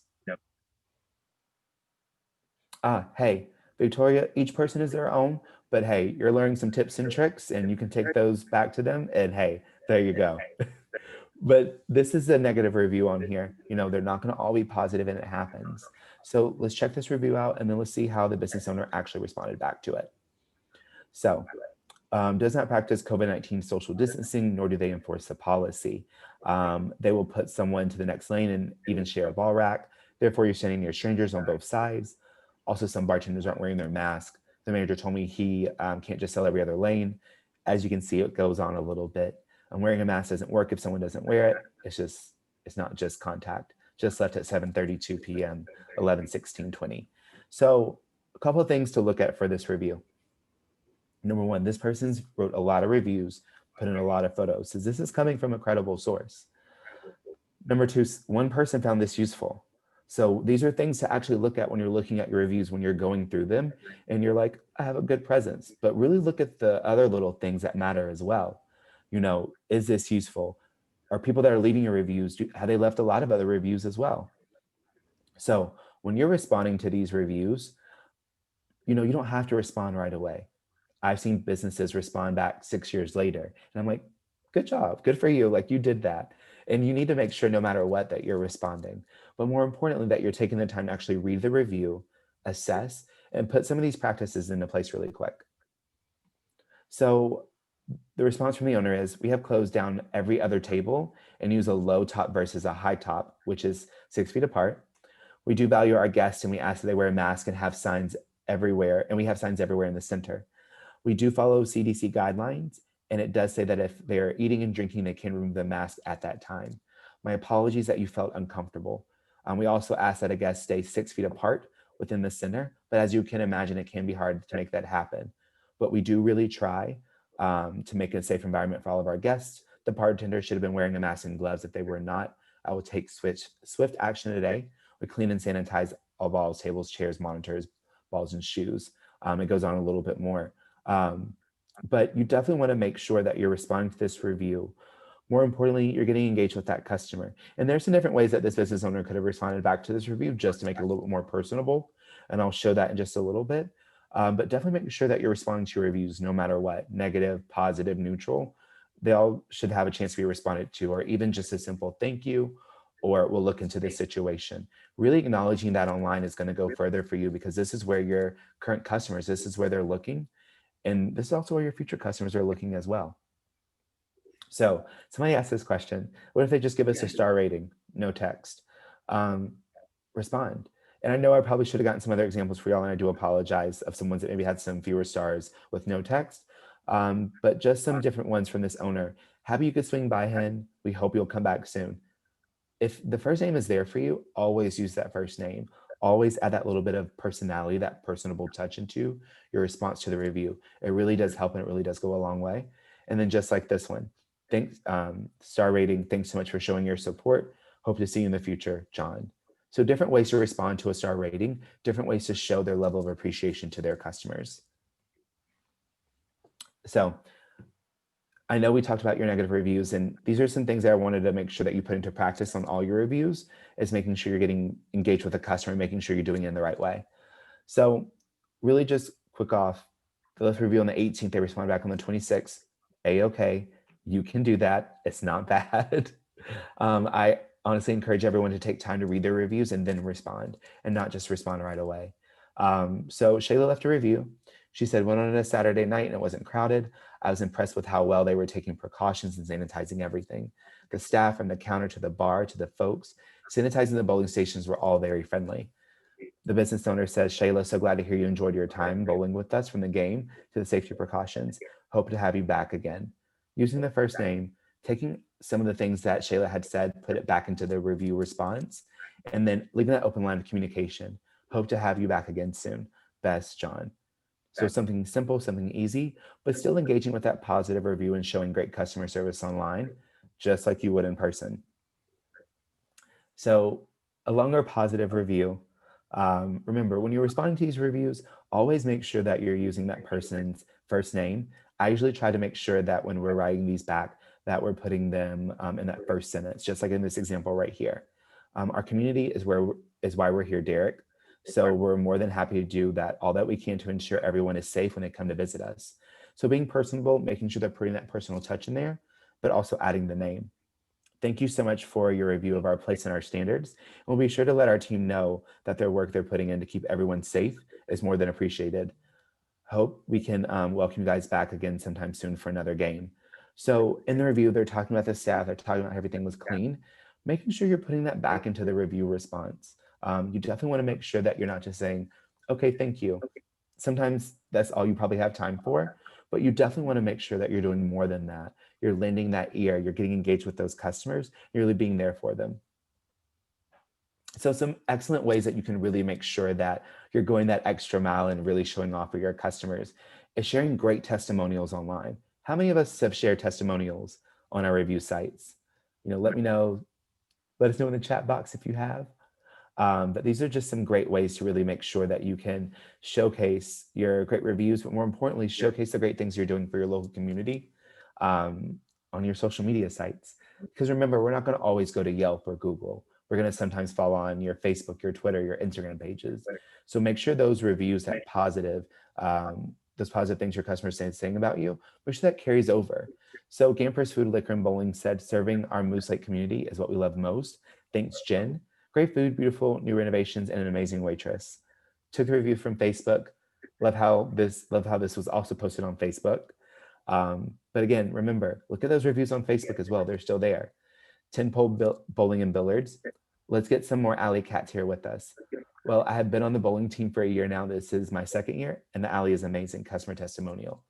Hey, Victoria, each person is their own, but hey, you're learning some tips and tricks and you can take those back to them and hey, there you go. But this is a negative review on here. You know, they're not going to all be positive and it happens. So let's check this review out and then let's see how the business owner actually responded back to it. So, does not practice COVID-19 social distancing, nor do they enforce the policy. They will put someone to the next lane and even share a ball rack. Therefore, you're standing near strangers on both sides. Also, some bartenders aren't wearing their mask. The manager told me he can't just sell every other lane. As you can see, it goes on a little bit. And wearing a mask doesn't work if someone doesn't wear it. It's not just contact. Just left at 7:32 p.m., 11/16/20. So a couple of things to look at for this review. Number one, this person's wrote a lot of reviews, put in a lot of photos. So this is coming from a credible source. Number two, one person found this useful. So these are things to actually look at when you're looking at your reviews, when you're going through them and you're like, I have a good presence, but really look at the other little things that matter as well. You know, is this useful? Are people that are leaving your reviews, have they left a lot of other reviews as well? So when you're responding to these reviews, you know, you don't have to respond right away. I've seen businesses respond back 6 years later. And I'm like, good job, good for you. Like you did that. And you need to make sure no matter what that you're responding. But more importantly, that you're taking the time to actually read the review, assess, and put some of these practices into place really quick. So the response from the owner is, we have closed down every other table and use a low top versus a high top, which is 6 feet apart. We do value our guests and we ask that they wear a mask and have signs everywhere. And we have signs everywhere in the center. We do follow CDC guidelines, and it does say that if they're eating and drinking, they can remove the mask at that time. My apologies that you felt uncomfortable. We also ask that a guest stay 6 feet apart within the center, but as you can imagine, it can be hard to make that happen. But we do really try to make it a safe environment for all of our guests. The bartender should have been wearing a mask and gloves. If they were not, I will take swift action today. We clean and sanitize all balls, tables, chairs, monitors, balls, and shoes. It goes on a little bit more. But you definitely want to make sure that you're responding to this review. More importantly, you're getting engaged with that customer. And there's some different ways that this business owner could have responded back to this review just to make it a little bit more personable. And I'll show that in just a little bit. But definitely make sure that you're responding to your reviews no matter what, negative, positive, neutral. They all should have a chance to be responded to, or even just a simple thank you, or we'll look into this situation. Really acknowledging that online is going to go further for you because this is where your current customers, this is where they're looking. And this is also where your future customers are looking as well. So somebody asked this question, what if they just give us a star rating, no text? Respond. And I know I probably should have gotten some other examples for y'all, and I do apologize of some ones that maybe had some fewer stars with no text, but just some different ones from this owner. Happy you could swing by, Hen. We hope you'll come back soon. If the first name is there for you, always use that first name. Always add that little bit of personality, that personable touch into your response to the review. It really does help and it really does go a long way. And then just like this one, thanks, star rating, thanks so much for showing your support. Hope to see you in the future, John. So different ways to respond to a star rating, different ways to show their level of appreciation to their customers. So I know we talked about your negative reviews, and these are some things that I wanted to make sure that you put into practice on all your reviews, is making sure you're getting engaged with the customer, making sure you're doing it in the right way. So really just quick off, the left review on the 18th, they responded back on the 26th, A-okay, you can do that, it's not bad. I honestly encourage everyone to take time to read their reviews and then respond, and not just respond right away. So Shayla left a review. She said, went on a Saturday night and it wasn't crowded. I was impressed with how well they were taking precautions and sanitizing everything. The staff from the counter to the bar to the folks sanitizing the bowling stations were all very friendly. The business owner says, Shayla, so glad to hear you enjoyed your time bowling with us, from the game to the safety precautions. Hope to have you back again. Using the first name, taking some of the things that Shayla had said, put it back into the review response, and then leaving that open line of communication. Hope to have you back again soon. Best, John. So something simple, something easy, but still engaging with that positive review and showing great customer service online, just like you would in person. So a longer positive review, Remember, when you're responding to these reviews, always make sure that you're using that person's first name. I usually try to make sure that when we're writing these back, that we're putting them in that first sentence, just like in this example right here. Our community is why we're here, Derek. So we're more than happy to do that, all that we can to ensure everyone is safe when they come to visit us. So being personable, making sure they're putting that personal touch in there, but also adding the name. Thank you so much for your review of our place and our standards. And we'll be sure to let our team know that their work they're putting in to keep everyone safe is more than appreciated. Hope we can welcome you guys back again sometime soon for another game. So in the review, they're talking about the staff, they're talking about how everything was clean, making sure you're putting that back into the review response. You definitely want to make sure that you're not just saying, okay, thank you. Sometimes that's all you probably have time for, but you definitely want to make sure that you're doing more than that. You're lending that ear, you're getting engaged with those customers, you're really being there for them. So some excellent ways that you can really make sure that you're going that extra mile and really showing off for your customers is sharing great testimonials online. How many of us have shared testimonials on our review sites? Let me know, let us know in the chat box if you have. But these are just some great ways to really make sure that you can showcase your great reviews, but more importantly, showcase the great things you're doing for your local community on your social media sites. Because remember, we're not going to always go to Yelp or Google. We're going to sometimes follow on your Facebook, your Twitter, your Instagram pages. So make sure those reviews, those positive things your customers saying about you, make sure that carries over. So Gamper's Food, Liquor, and Bowling said, serving our Moose Lake community is what we love most. Thanks, Jen. Great food, beautiful new renovations, and an amazing waitress. Took the review from Facebook. Love how this was also posted on Facebook. But again, remember, look at those reviews on Facebook as well. They're still there. 10 Pole Bowling and Billiards. Let's get some more alley cats here with us. Well, I have been on the bowling team for a year now. This is my second year, and the alley is amazing. Customer testimonial.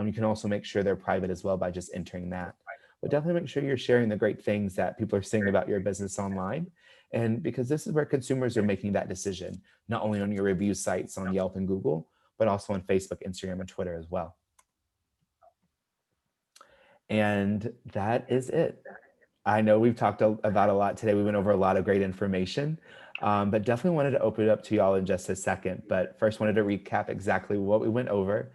You can also make sure they're private as well by just entering that. But definitely make sure you're sharing the great things that people are saying about your business online. And because this is where consumers are making that decision, not only on your review sites on Yelp and Google, but also on Facebook, Instagram, and Twitter as well. And that is it. I know we've talked about a lot today. We went over a lot of great information, but definitely wanted to open it up to y'all in just a second. But first wanted to recap exactly what we went over.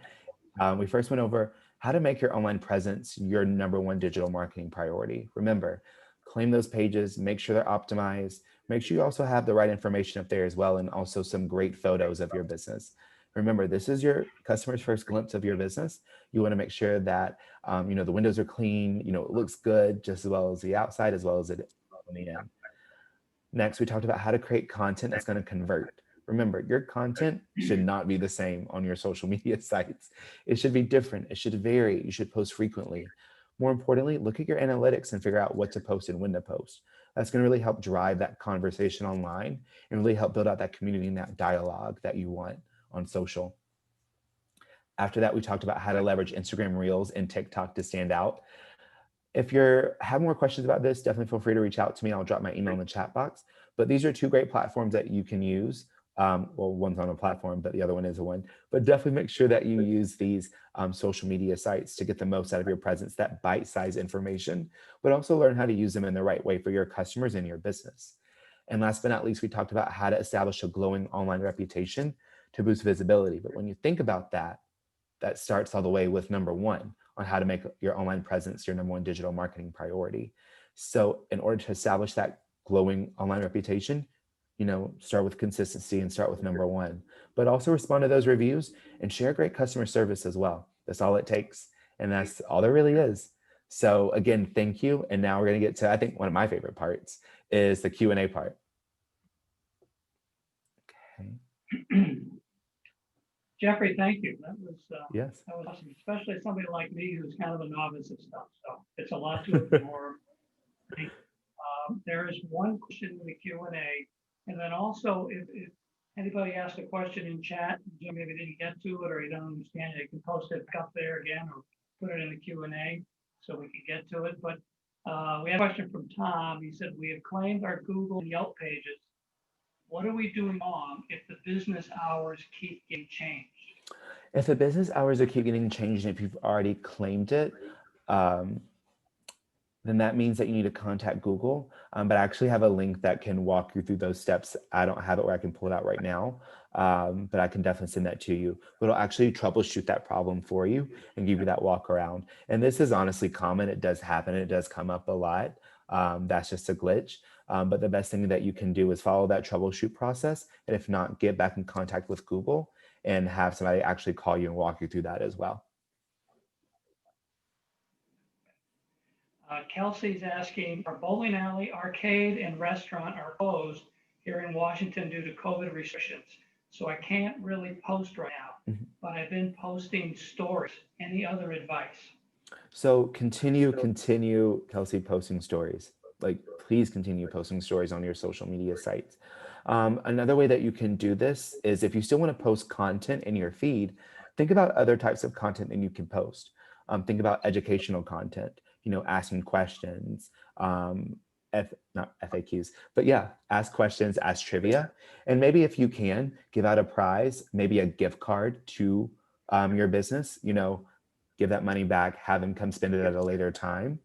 We first went over how to make your online presence your #1 digital marketing priority. Remember, claim those pages, make sure they're optimized, make sure you also have the right information up there as well, and also some great photos of your business. Remember, this is your customer's first glimpse of your business. You want to make sure that the windows are clean, it looks good just as well as the outside, as well as it on the end. Next, we talked about how to create content that's going to convert. Remember, your content should not be the same on your social media sites. It should be different. It should vary. You should post frequently. More importantly, look at your analytics and figure out what to post and when to post. That's going to really help drive that conversation online and really help build out that community and that dialogue that you want on social. After that, we talked about how to leverage Instagram Reels and TikTok to stand out. If you have more questions about this, definitely feel free to reach out to me. I'll drop my email in the chat box. But these are two great platforms that you can use. Well, one's on a platform, but the other one is a one. But definitely make sure that you use these social media sites to get the most out of your presence, that bite-sized information, but also learn how to use them in the right way for your customers and your business. And last but not least, we talked about how to establish a glowing online reputation to boost visibility. But when you think about that, that starts all the way with #1 on how to make your online presence your #1 digital marketing priority. So in order to establish that glowing online reputation, start with consistency and start with #1, but also respond to those reviews and share great customer service as well. That's all it takes. And that's all there really is. So again, thank you. And now we're going to get to, I think one of my favorite parts is the Q&A part. Okay. Jeffrey, thank you. That was Yes. That was awesome, especially somebody like me who's kind of a novice at stuff. So it's a lot to absorb. There is one question in the Q&A, and then also if anybody asks a question in chat, maybe didn't get to it or you don't understand it, you can post it up there again or put it in the Q&A so we can get to it. But we have a question from Tom. He said, we have claimed our Google and Yelp pages. What are we doing wrong if the business hours keep getting changed? If the business hours are keep getting changed, and if you've already claimed it, then that means that you need to contact Google. But I actually have a link that can walk you through those steps. I don't have it where I can pull it out right now, but I can definitely send that to you. But it'll actually troubleshoot that problem for you and give you that walk around. And this is honestly common. It does happen. It does come up a lot. That's just a glitch. But the best thing that you can do is follow that troubleshoot process. And if not, get back in contact with Google and have somebody actually call you and walk you through that as well. Kelsey's asking, our bowling alley, arcade, and restaurant are closed here in Washington due to COVID restrictions. So I can't really post right now, but I've been posting stories. Any other advice? So continue, Kelsey, posting stories. Like, please continue posting stories on your social media sites. Another way that you can do this is if you still want to post content in your feed, think about other types of content that you can post. Think about educational content, asking questions, not FAQs, but yeah, ask questions, ask trivia. And maybe if you can, give out a prize, maybe a gift card to your business, give that money back, have them come spend it at a later time.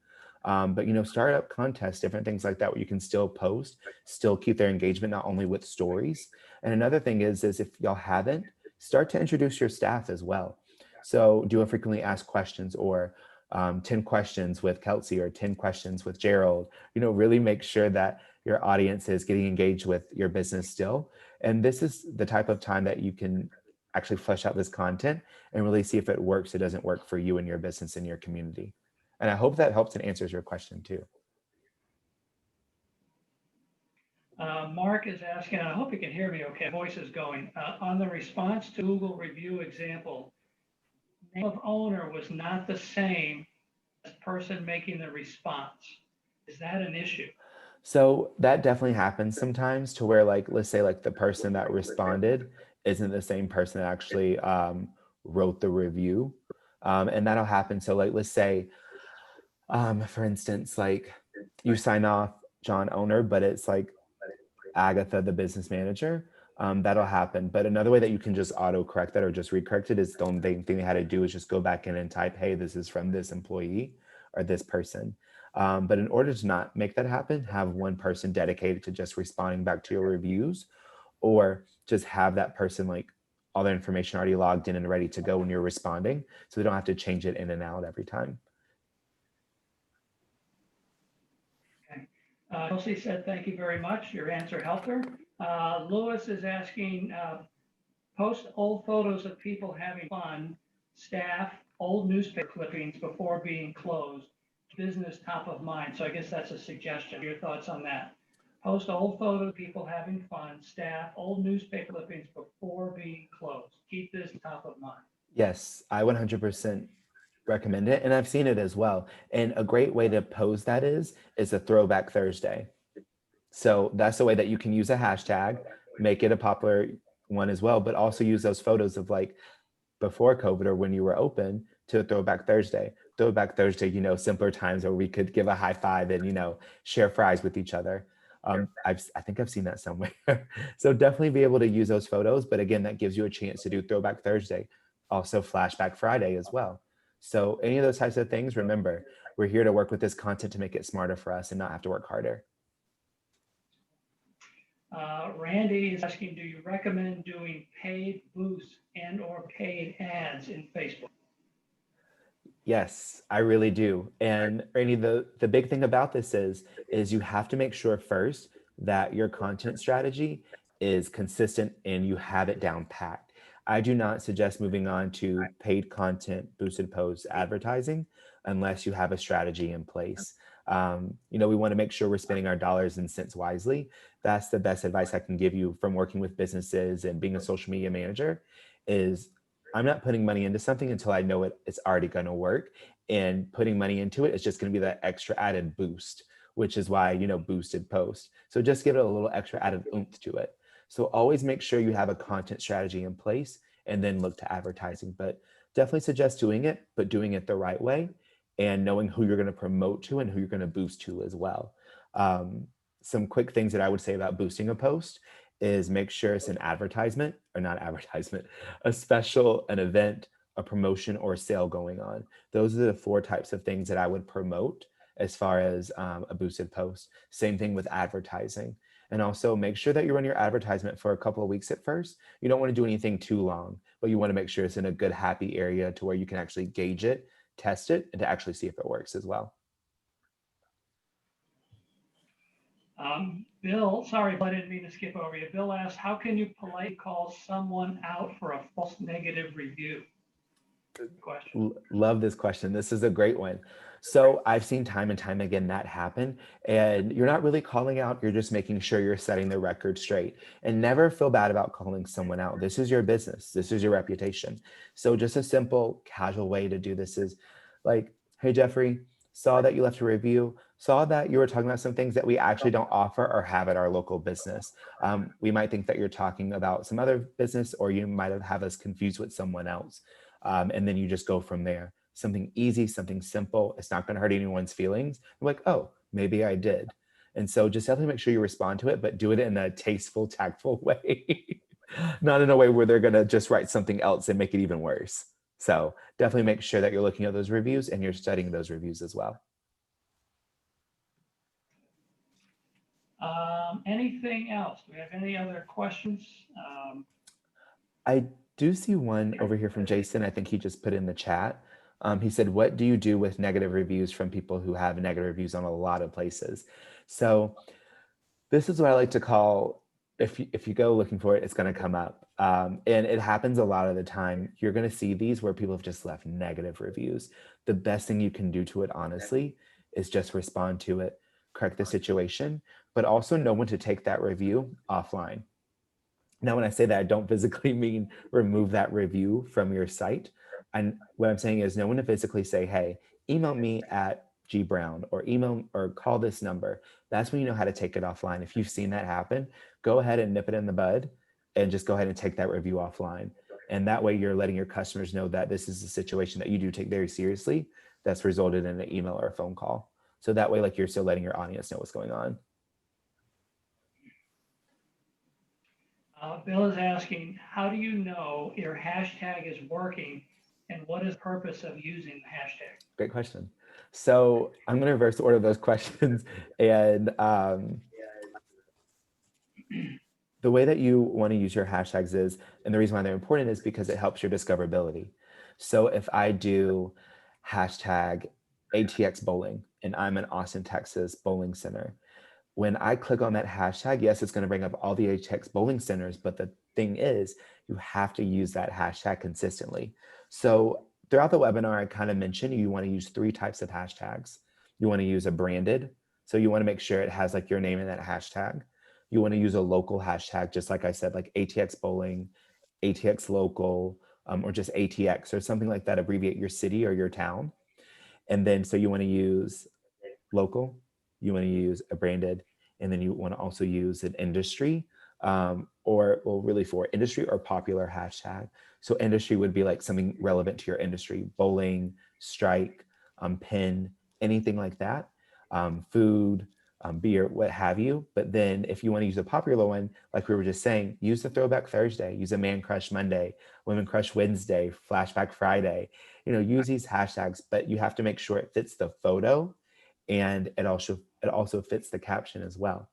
But start up contests, different things like that, where you can still post, still keep their engagement, not only with stories. And another thing is if y'all haven't, start to introduce your staff as well. So do a frequently asked questions, or 10 questions with Kelsey, or 10 questions with Gerald. Really make sure that your audience is getting engaged with your business still. And this is the type of time that you can actually flesh out this content and really see if it works, it doesn't work for you and your business and your community. And I hope that helps and answers your question too. Mark is asking, and I hope you can hear me okay, voice is going. On the response to Google review example, name of owner was not the same as person making the response. Is that an issue? So that definitely happens sometimes, to where, like, let's say like the person that responded isn't the same person that actually wrote the review. And that'll happen. So like, let's say, for instance, like you sign off John owner, but it's like Agatha, the business manager. That'll happen. But another way that you can just auto correct that, or just recorrect it, is the only thing they had to do is just go back in and type, hey, this is from this employee or this person. But in order to not make that happen, have one person dedicated to just responding back to your reviews, or just have that person, like, all their information already logged in and ready to go when you're responding, so they don't have to change it in and out every time. Okay. Kelsey said, thank you very much. Your answer helped her. Lewis is asking, post old photos of people having fun, staff, old newspaper clippings before being closed, business top of mind. So I guess that's a suggestion. Your thoughts on that? Post old photos of people having fun, staff, old newspaper clippings before being closed. Keep this top of mind. Yes, I 100% recommend it. And I've seen it as well. And a great way to pose that is a Throwback Thursday. So that's the way that you can use a hashtag, make it a popular one as well, but also use those photos of like before COVID or when you were open, to Throwback Thursday. Throwback Thursday, simpler times where we could give a high five and, share fries with each other. I think I've seen that somewhere. So definitely be able to use those photos. But again, that gives you a chance to do Throwback Thursday, also Flashback Friday as well. So any of those types of things, remember, we're here to work with this content to make it smarter for us and not have to work harder. Randy is asking, do you recommend doing paid boosts and or paid ads in Facebook? Yes, I really do. And Randy, the big thing about this is you have to make sure first that your content strategy is consistent and you have it down packed. I do not suggest moving on to paid content, boosted posts, advertising, unless you have a strategy in place. We want to make sure we're spending our dollars and cents wisely. That's the best advice I can give you from working with businesses and being a social media manager. Is I'm not putting money into something until I know it's already going to work. And putting money into it is just going to be that extra added boost, which is why, boosted post. So just give it a little extra added oomph to it. So always make sure you have a content strategy in place and then look to advertising. But definitely suggest doing it, but doing it the right way, and knowing who you're going to promote to and who you're going to boost to as well. Some quick things that I would say about boosting a post is make sure it's an advertisement, or not advertisement, a special, an event, a promotion, or a sale going on. Those are the 4 types of things that I would promote as far as a boosted post. Same thing with advertising. And also make sure that you run your advertisement for a couple of weeks at first. You don't want to do anything too long, but you want to make sure it's in a good, happy area to where you can actually gauge it, test it, and to actually see if it works as well. Bill, sorry, I didn't mean to skip over you. Bill asked, how can you politely call someone out for a false negative review? Good question. Love this question. This is a great one. So I've seen time and time again that happen, and you're not really calling out, you're just making sure you're setting the record straight. And never feel bad about calling someone out. This is your business, this is your reputation. So just a simple, casual way to do this is like, hey, Geoffrey, saw that you left a review, saw that you were talking about some things that we actually don't offer or have at our local business. We might think that you're talking about some other business, or you might have us confused with someone else. And then you just go from there. Something easy, something simple. It's not going to hurt anyone's feelings. You're like, oh, maybe I did. And so just definitely make sure you respond to it, but do it in a tasteful, tactful way, not in a way where they're going to just write something else and make it even worse. So definitely make sure that you're looking at those reviews and you're studying those reviews as well. Anything else? Do we have any other questions? I do see one over here from Jason. I think he just put in the chat. He said, what do you do with negative reviews from people who have negative reviews on a lot of places? So this is what I like to call, if you go looking for it, it's going to come up. And it happens a lot of the time. You're going to see these where people have just left negative reviews. The best thing you can do to it, honestly, is just respond to it, correct the situation, but also know when to take that review offline. Now, when I say that, I don't physically mean remove that review from your site. And what I'm saying is know when to physically say, hey, email me at gbrown, or email or call this number. That's when you know how to take it offline. If you've seen that happen, go ahead and nip it in the bud and just go ahead and take that review offline. And that way you're letting your customers know that this is a situation that you do take very seriously that's resulted in an email or a phone call. So that way, like, you're still letting your audience know what's going on. Bill is asking, how do you know your hashtag is working, and what is the purpose of using the hashtag? Great question. So I'm going to reverse order those questions. And the way that you want to use your hashtags is, and the reason why they're important is because it helps your discoverability. So if I do hashtag ATX bowling and I'm in Austin, Texas bowling center, when I click on that hashtag, yes, it's going to bring up all the ATX bowling centers, but the thing is, you have to use that hashtag consistently. So throughout the webinar, I kind of mentioned you want to use 3 types of hashtags. You want to use a branded, so you want to make sure it has like your name in that hashtag. You want to use a local hashtag, just like I said, like ATX bowling, ATX local, or just ATX or something like that, abbreviate your city or your town. And then, so you want to use local, you want to use a branded, and then you want to also use an industry, or well, really for industry or popular hashtag. So industry would be like something relevant to your industry, bowling, strike, pin, anything like that, food, beer, what have you. But then if you want to use a popular one, like we were just saying, use the Throwback Thursday, use a Man Crush Monday, Women Crush Wednesday, Flashback Friday, use these hashtags, but you have to make sure it fits the photo and it also fits the caption as well.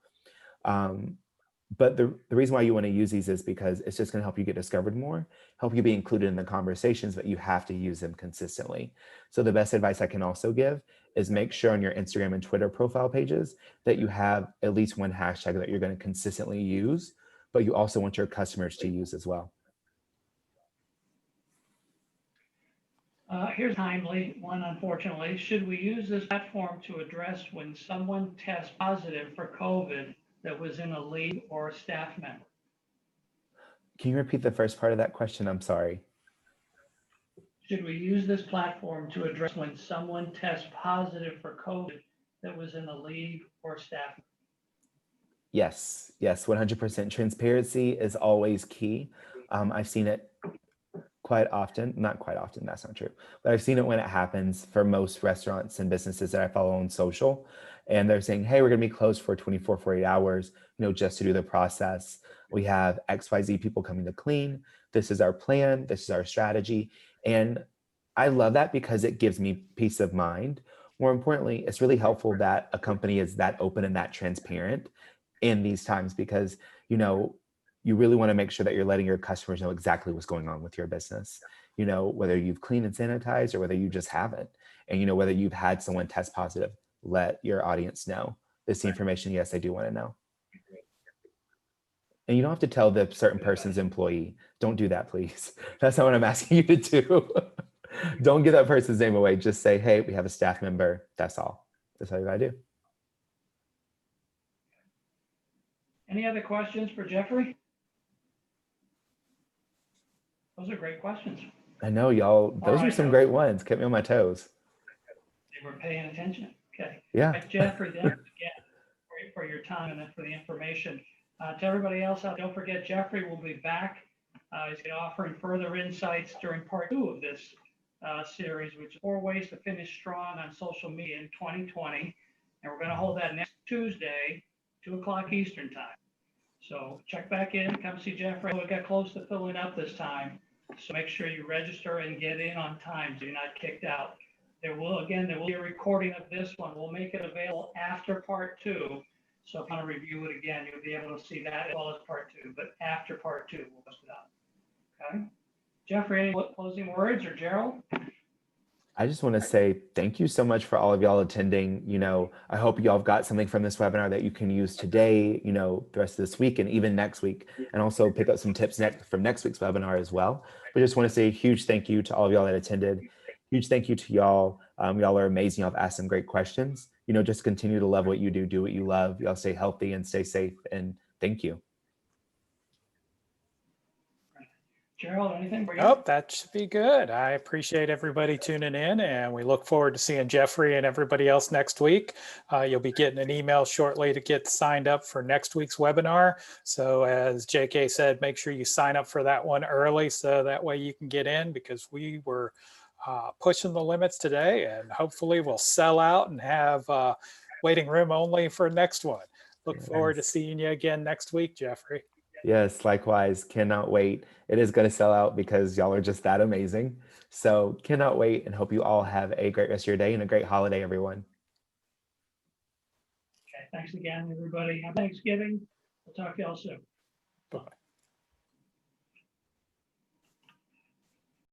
But the reason why you want to use these is because it's just going to help you get discovered more, help you be included in the conversations, but you have to use them consistently. So the best advice I can also give is make sure on your Instagram and Twitter profile pages that you have at least one hashtag that you're going to consistently use, but you also want your customers to use as well. Here's a timely one, unfortunately. Should we use this platform to address when someone tests positive for COVID that was in a lead or a staff member? Can you repeat the first part of that question? I'm sorry. Should we use this platform to address when someone tests positive for COVID that was in a lead or staff member? Yes, 100%. Transparency is always key. I've seen it quite often, not quite often, that's not true, but I've seen it when it happens for most restaurants and businesses that I follow on social. And they're saying, hey, we're going to be closed for 24, 48 hours, just to do the process. We have XYZ people coming to clean. This is our plan. This is our strategy. And I love that because it gives me peace of mind more importantly, it's really helpful that a company is that open and that transparent in these times, because, you really want to make sure that you're letting your customers know exactly what's going on with your business, whether you've cleaned and sanitized or whether you just haven't. And, whether you've had someone test positive, let your audience know this information. Yes, I do want to know. And you don't have to tell the certain person's employee. Don't do that, please. That's not what I'm asking you to do. Don't give that person's name away. Just say, hey, we have a staff member. That's all. That's all you gotta do. Any other questions for Geoffrey? Those are great questions. I know, y'all. Those are some great ones. Kept me on my toes. They were paying attention. Okay. Yeah. Right, Geoffrey, thanks again for your time and then for the information. To everybody else out, don't forget, Geoffrey will be back. He's going to offering further insights during part 2 of this series, which is 4 ways to finish strong on social media in 2020. And we're going to hold that next Tuesday, 2 o'clock Eastern time. So check back in, come see Geoffrey. We got close to filling up this time. So make sure you register and get in on time so you're not kicked out. There will be a recording of this one. We'll make it available after part 2. So if you want to review it again, you'll be able to see that as well as part 2. But after part 2, we'll post it out. Okay. Geoffrey, any closing words, or Gerald? I just want to say thank you so much for all of y'all attending. I hope y'all have got something from this webinar that you can use today, the rest of this week and even next week, and also pick up some tips from next week's webinar as well. But just want to say a huge thank you to all of y'all that attended. Huge thank you to y'all. Y'all are amazing. Y'all have asked some great questions. Just continue to love what you do what you love. Y'all stay healthy and stay safe. And thank you. Gerald, anything for you? Nope, that should be good. I appreciate everybody tuning in, and we look forward to seeing Geoffrey and everybody else next week. You'll be getting an email shortly to get signed up for next week's webinar. So as JK said, make sure you sign up for that one early so that way you can get in, because we were pushing the limits today, and hopefully we'll sell out and have waiting room only for next one. Look forward to seeing you again next week, Geoffrey. Yes, likewise. Cannot wait. It is going to sell out because y'all are just that amazing. So cannot wait, and hope you all have a great rest of your day and a great holiday, everyone. Okay, thanks again, everybody. Happy Thanksgiving. We'll talk to y'all soon. Bye.